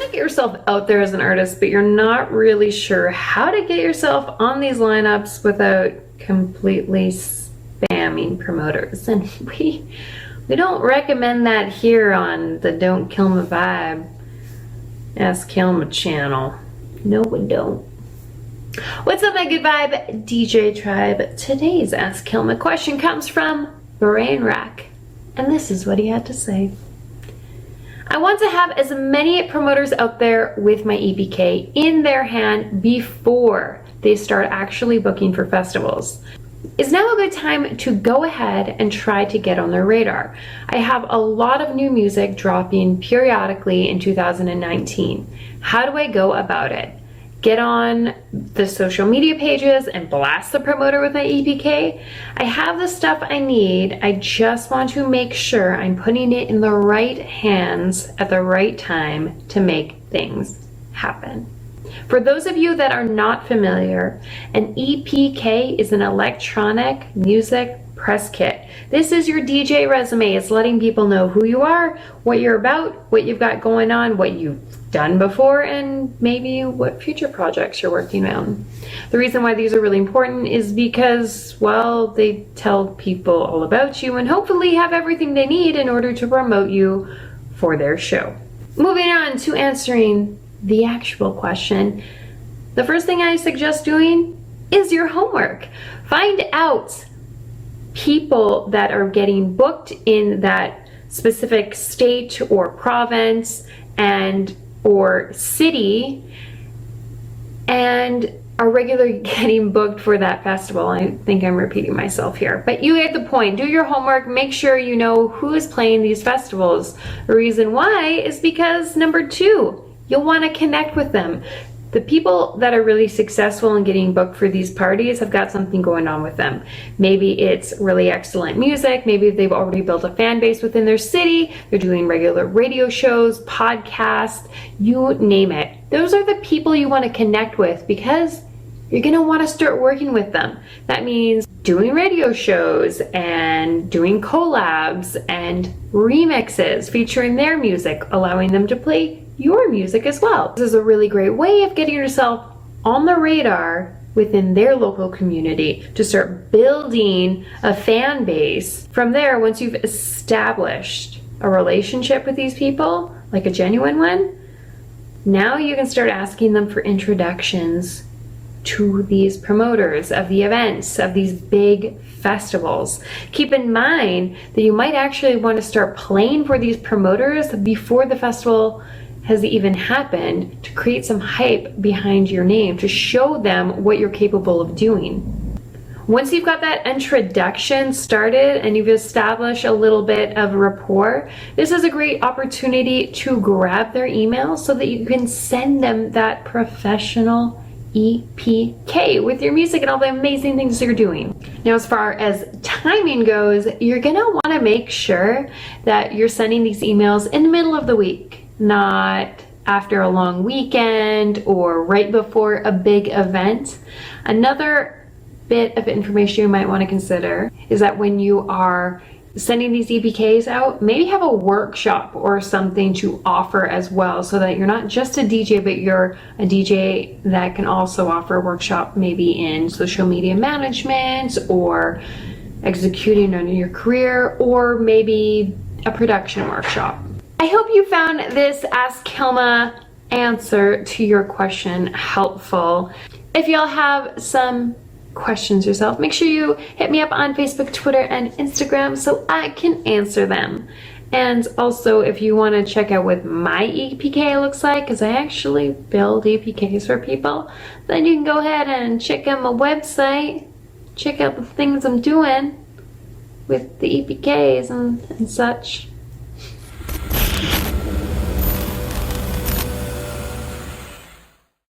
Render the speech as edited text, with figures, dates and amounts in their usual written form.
to get yourself out there as an artist, but you're not really sure how to get yourself on these lineups without completely spamming promoters. And we don't recommend that here on the Don't Kilma Vibe Ask Kilma channel. No, we don't. What's up, my good vibe DJ tribe? Today's Ask Kilma question comes from Brain Rek, and this is what he had to say. I want to have as many promoters out there with my EPK in their hand before they start actually booking for festivals. Is now a good time to go ahead and try to get on their radar? I have a lot of new music dropping periodically in 2019. How do I go about it? Get on the social media pages and blast the promoter with my EPK? I have the stuff I need. I just want to make sure I'm putting it in the right hands at the right time to make things happen. For those of you that are not familiar, an EPK is an electronic music press kit. This is your DJ resume. It's letting people know who you are, what you're about, what you've got going on, what you've done before, and maybe what future projects you're working on. The reason why these are really important is because, well, they tell people all about you and hopefully have everything they need in order to promote you for their show. Moving on to answering the actual question, the first thing I suggest doing is your homework. Find out people that are getting booked in that specific state or province and or city and are regularly getting booked for that festival. I think I'm repeating myself here, but you get the point. Do your homework, make sure you know who is playing these festivals. The reason why is because number two, you'll want to connect with them. The people that are really successful in getting booked for these parties have got something going on with them. Maybe it's really excellent music. Maybe they've already built a fan base within their city. They're doing regular radio shows, podcasts, you name it. Those are the people you want to connect with because you're going to want to start working with them. That means doing radio shows and doing collabs and remixes featuring their music, allowing them to play your music as well. This is a really great way of getting yourself on the radar within their local community to start building a fan base. From there, once you've established a relationship with these people, like a genuine one, now you can start asking them for introductions to these promoters of the events, of these big festivals. Keep in mind that you might actually want to start playing for these promoters before the festival has even happened to create some hype behind your name, to show them what you're capable of doing. Once you've got that introduction started and you've established a little bit of rapport, this is a great opportunity to grab their email so that you can send them that professional EPK with your music and all the amazing things you're doing. Now, as far as timing goes, you're gonna wanna make sure that you're sending these emails in the middle of the week, not after a long weekend or right before a big event. Another bit of information you might want to consider is that when you are sending these EPKs out, maybe have a workshop or something to offer as well, so that you're not just a DJ, but you're a DJ that can also offer a workshop maybe in social media management or executing on your career, or maybe a production workshop. I hope you found this Ask Kilma answer to your question helpful. If y'all have some questions yourself, make sure you hit me up on Facebook, Twitter, and Instagram so I can answer them. And also, if you want to check out what my EPK looks like, because I actually build EPKs for people, then you can go ahead and check out my website, check out the things I'm doing with the EPKs and such.